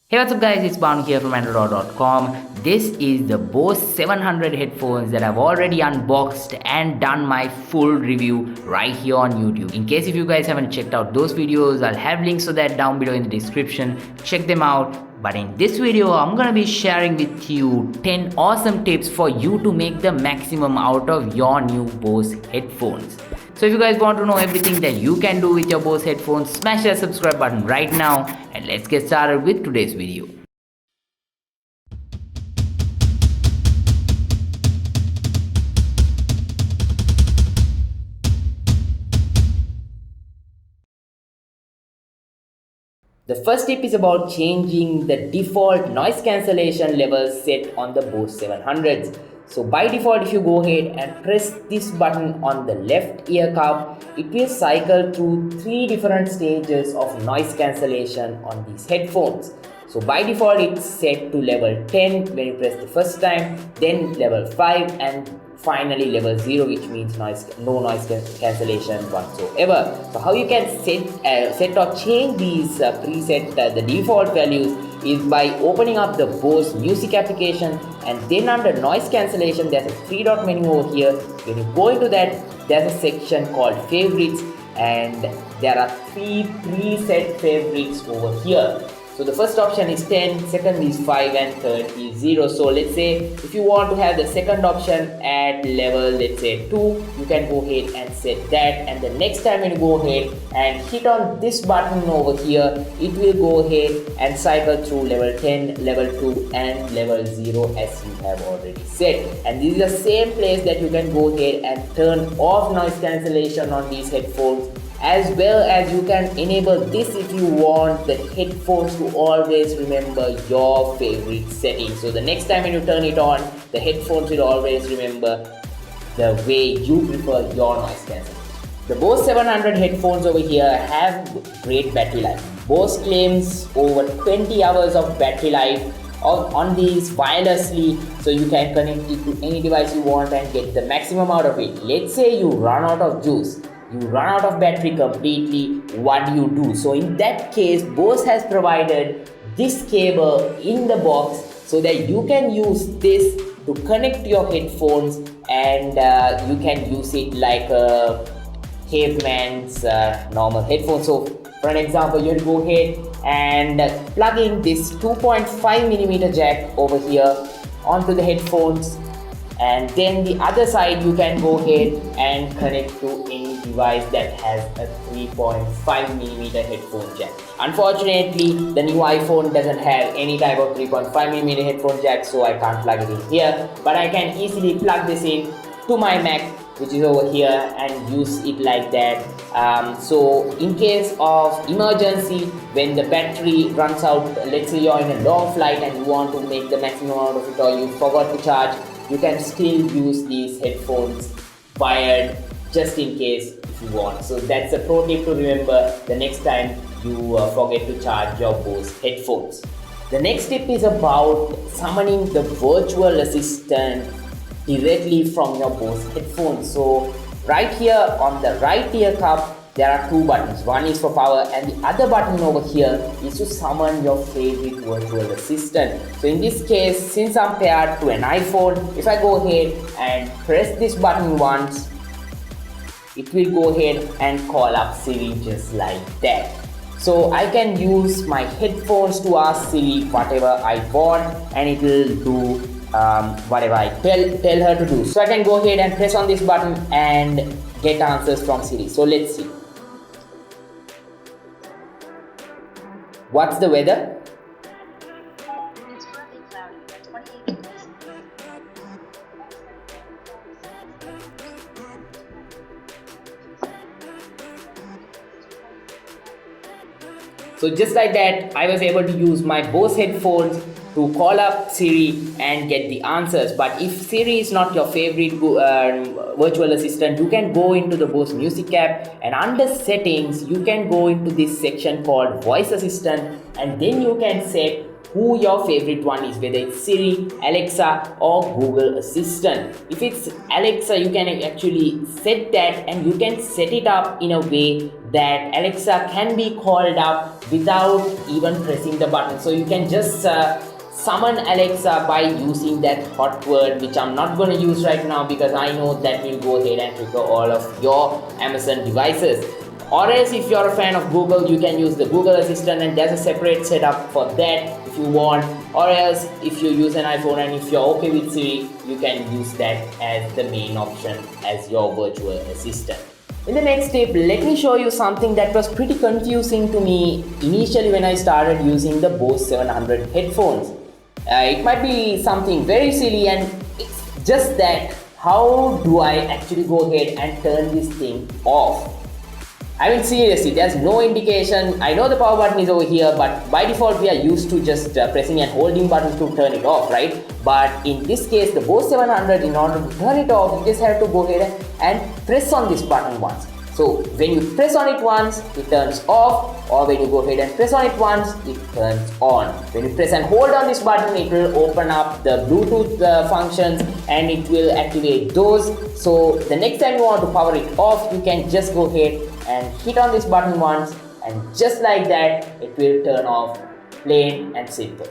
Hey, what's up guys, it's Banu here from Andro.com. This is the Bose 700 headphones that I've already unboxed and done my full review right here on YouTube. In case if you guys haven't checked out those videos, I'll have links to that down below in the description. Check them out. But in this video, I'm gonna be sharing with you 10 awesome tips for you to make the maximum out of your new Bose headphones. So if you guys want to know everything that you can do with your Bose headphones, smash that subscribe button right now and let's get started with today's video. The first tip is about changing the default noise cancellation level set on the Bose 700s. So by default, if you go ahead and press this button on the left ear cup, it will cycle through 3 different stages of noise cancellation on these headphones. So by default, it's set to level 10 when you press the first time, then level 5 and finally level 0, which means no noise cancellation whatsoever. So how you can set or change these the default values is by opening up the Bose music application, and then under noise cancellation there's a 3-dot menu over here. When you go into that, there's a section called favorites, and there are 3 preset favorites over here. So the first option is 10, second is 5 and third is 0. So let's say if you want to have the second option at level, let's say 2, you can go ahead and set that, and the next time when you go ahead and hit on this button over here, it will go ahead and cycle through level 10, level 2 and level 0 as you have already set. And this is the same place that you can go ahead and turn off noise cancellation on these headphones, as well as you can enable this if you want the headphones to always remember your favorite settings. So the next time when you turn it on, the headphones will always remember the way you prefer your noise cancellation. The Bose 700 headphones over here have great battery life. Bose claims over 20 hours of battery life on these wirelessly, so you can connect it to any device you want and get the maximum out of it. Let's say you run out of juice, you run out of battery completely, what do you do? So in that case, Bose has provided this cable in the box so that you can use this to connect your headphones, and you can use it like a caveman's normal headphones. So for an example, you'll go ahead and plug in this 2.5mm jack over here onto the headphones, and then the other side you can go ahead and connect to any device that has a 3.5mm headphone jack. Unfortunately, the new iPhone doesn't have any type of 3.5mm headphone jack, so I can't plug it in here, but I can easily plug this in to my Mac, which is over here, and use it like that. So in case of emergency, when the battery runs out, let's say you're in a long flight and you want to make the maximum out of it, or you forgot to charge, you can still use these headphones wired just in case if you want. So that's a pro tip to remember the next time you forget to charge your Bose headphones. The next tip is about summoning the virtual assistant directly from your Bose headphones. So right here on the right ear cup, there are 2 buttons. One is for power and the other button over here is to summon your favorite virtual assistant. So in this case, since I'm paired to an iPhone, if I go ahead and press this button once, it will go ahead and call up Siri just like that. So I can use my headphones to ask Siri whatever I want, and it will do whatever I tell her to do. So I can go ahead and press on this button and get answers from Siri. So let's see. What's the weather? It's partly cloudy, but 28 degrees. So just like that, I was able to use my Bose headphones to call up Siri and get the answers. But if Siri is not your favorite virtual assistant, you can go into the Bose Music app, and under settings you can go into this section called voice assistant, and then you can set who your favorite one is, whether it's Siri, Alexa or Google Assistant. If it's Alexa, you can actually set that, and you can set it up in a way that Alexa can be called up without even pressing the button. So you can just summon Alexa by using that hot word, which I'm not going to use right now because I know that will go ahead and trigger all of your Amazon devices. Or else, if you're a fan of Google, you can use the Google Assistant, and there's a separate setup for that if you want. Or else, if you use an iPhone and if you're okay with Siri, you can use that as the main option as your virtual assistant. In the next step, let me show you something that was pretty confusing to me initially when I started using the Bose 700 headphones. It might be something very silly, and it's just that how do I actually go ahead and turn this thing off? I mean, seriously, there's no indication. I know the power button is over here, but by default we are used to just pressing and holding buttons to turn it off, right? But in this case, the Bose 700, in order to turn it off, you just have to go ahead and press on this button once. So when you press on it once, it turns off, or when you go ahead and press on it once, it turns on. When you press and hold on this button, it will open up the Bluetooth functions and it will activate those. So the next time you want to power it off, you can just go ahead and hit on this button once, and just like that, it will turn off, plain and simple.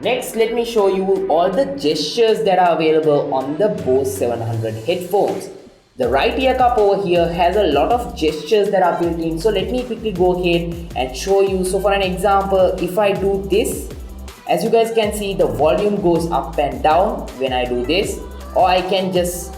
Next, let me show you all the gestures that are available on the Bose 700 headphones. The right ear cup over here has a lot of gestures that are built in, so let me quickly go ahead and show you. So for an example, if I do this, as you guys can see, the volume goes up and down when I do this, or I can just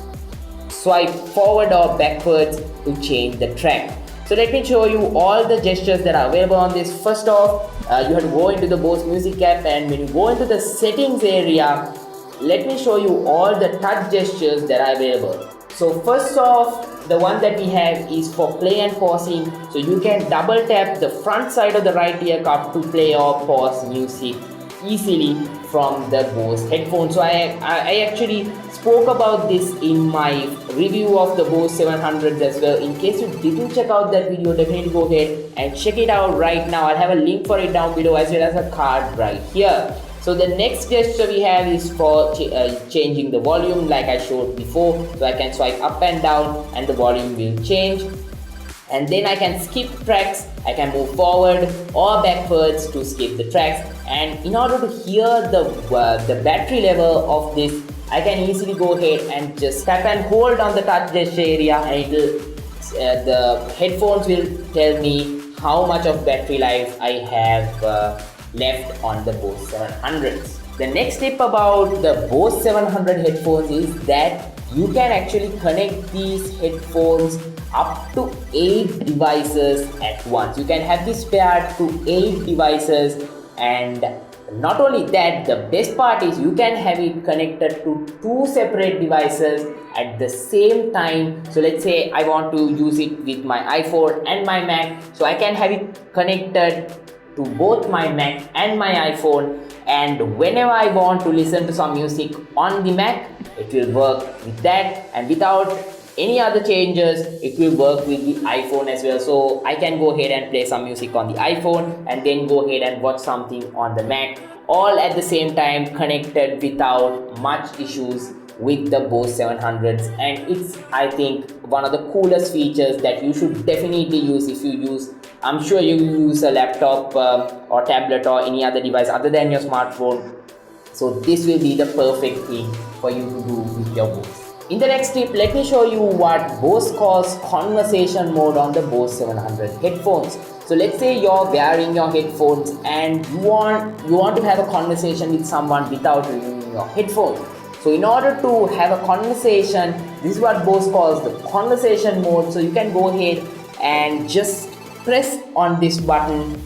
swipe forward or backwards to change the track. So let me show you all the gestures that are available on this. First off, you have to go into the Bose Music app, and when you go into the settings area, let me show you all the touch gestures that are available. So first off, the one that we have is for play and pausing. So you can double tap the front side of the right ear cup to play or pause music easily from the Bose headphones. So I actually spoke about this in my review of the Bose 700s as well. In case you didn't check out that video, definitely go ahead and check it out right now. I'll have a link for it down below as well as a card right here. So the next gesture we have is for changing the volume, like I showed before. So I can swipe up and down and the volume will change. And then I can skip tracks, I can move forward or backwards to skip the tracks. And in order to hear the battery level of this, I can easily go ahead and just tap and hold on the touch gesture area, and it will, the headphones will tell me how much of battery life I have left on the Bose 700s. The next tip about the Bose 700 headphones is that you can actually connect these headphones up to 8 devices at once. You can have this paired to 8 devices, and not only that, the best part is you can have it connected to 2 separate devices at the same time. So let's say I want to use it with my iPhone and my Mac, so I can have it connected to both my Mac and my iPhone, and whenever I want to listen to some music on the Mac, it will work with that, and without any other changes, it will work with the iPhone as well. So I can go ahead and play some music on the iPhone and then go ahead and watch something on the Mac, all at the same time, connected without much issues with the Bose 700s. And it's, I think, one of the coolest features that you should definitely use if you use, I'm sure you use a laptop or tablet or any other device other than your smartphone. So this will be the perfect thing for you to do with your Bose. In the next tip, let me show you what Bose calls conversation mode on the Bose 700 headphones. So let's say you're wearing your headphones and you want to have a conversation with someone without removing your headphones. So in order to have a conversation, this is what Bose calls the conversation mode. So you can go ahead and just press on this button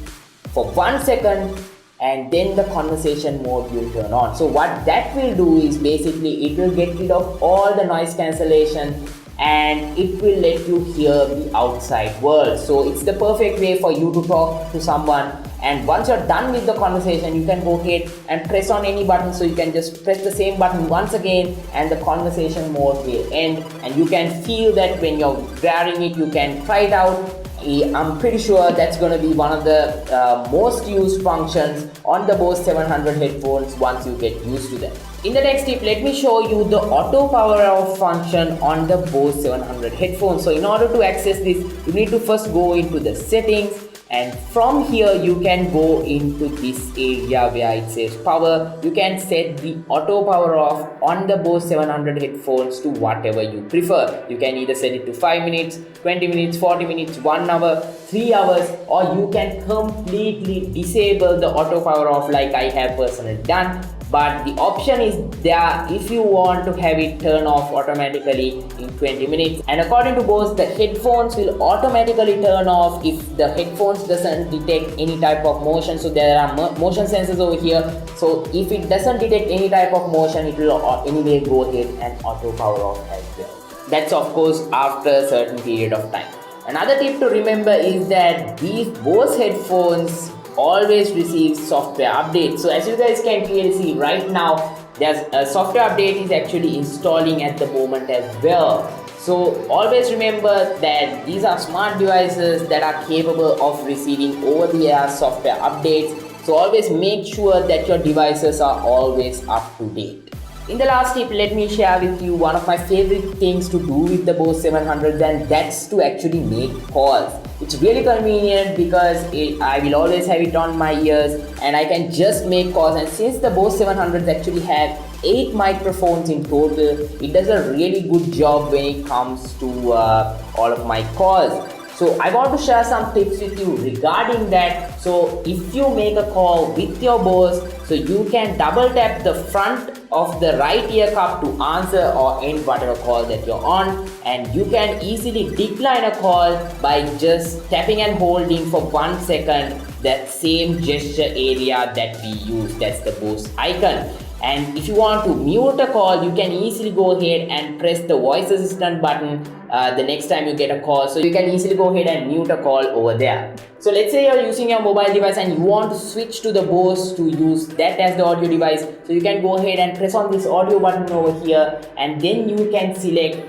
for 1 second, and then the conversation mode will turn on. So what that will do is basically it will get rid of all the noise cancellation and it will let you hear the outside world. So it's the perfect way for you to talk to someone, and once you're done with the conversation, you can go ahead and press on any button. So you can just press the same button once again and the conversation mode will end, and you can feel that when you're wearing it. You can try it out I'm pretty sure that's going to be one of the most used functions on the Bose 700 headphones once you get used to them. In the next tip, let me show you the auto power off function on the Bose 700 headphones. So in order to access this, you need to first go into the settings, and from here you can go into this area where it says power. You can set the auto power off on the Bose 700 headphones to whatever you prefer. You can either set it to 5 minutes, 20 minutes, 40 minutes, 1 hour, 3 hours, or you can completely disable the auto power off like I have personally done. But the option is there if you want to have it turn off automatically in 20 minutes. And according to Bose, the headphones will automatically turn off if the headphones doesn't detect any type of motion. So there are motion sensors over here. So if it doesn't detect any type of motion, it will anyway go ahead and auto power off as well. That's of course after a certain period of time. Another tip to remember is that these Bose headphones always receive software updates. So as you guys can clearly see right now, there's a software update is actually installing at the moment as well. So always remember that these are smart devices that are capable of receiving over-the-air software updates. So always make sure that your devices are always up to date. In the last tip, let me share with you one of my favorite things to do with the Bose 700s, and that's to actually make calls. It's really convenient because I will always have it on my ears and I can just make calls. And since the Bose 700s actually have 8 microphones in total, it does a really good job when it comes to all of my calls. So I want to share some tips with you regarding that. So if you make a call with your Bose, so you can double tap the front of the right ear cup to answer or end whatever call that you're on, and you can easily decline a call by just tapping and holding for 1 second that same gesture area that we use, that's the Bose icon. And if you want to mute a call, you can easily go ahead and press the voice assistant button the next time you get a call. So you can easily go ahead and mute a call over there. So let's say you're using your mobile device and you want to switch to the Bose to use that as the audio device. So you can go ahead and press on this audio button over here, and then you can select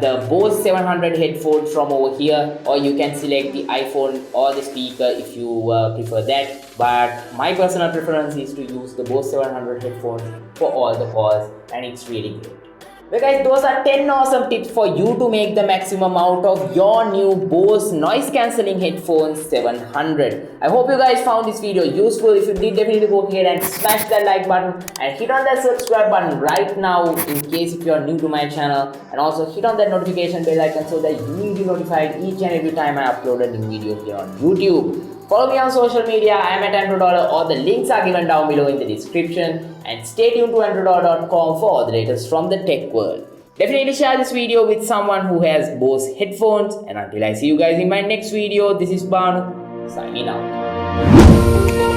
the Bose 700 headphones from over here, or you can select the iPhone or the speaker if you prefer that. But my personal preference is to use the Bose 700 headphones for all the calls, and it's really great. Well guys, those are 10 awesome tips for you to make the maximum out of your new Bose noise cancelling headphones 700. I hope you guys found this video useful. If you did, definitely go ahead and smash that like button and hit on that subscribe button right now in case if you are new to my channel, and also hit on that notification bell icon so that you will be notified each and every time I upload a new video here on YouTube. Follow me on social media. I am at Andro Dollar. All the links are given down below in the description. And stay tuned to androdollar.com for all the latest from the tech world. Definitely share this video with someone who has Bose headphones. And until I see you guys in my next video, this is Banu signing out.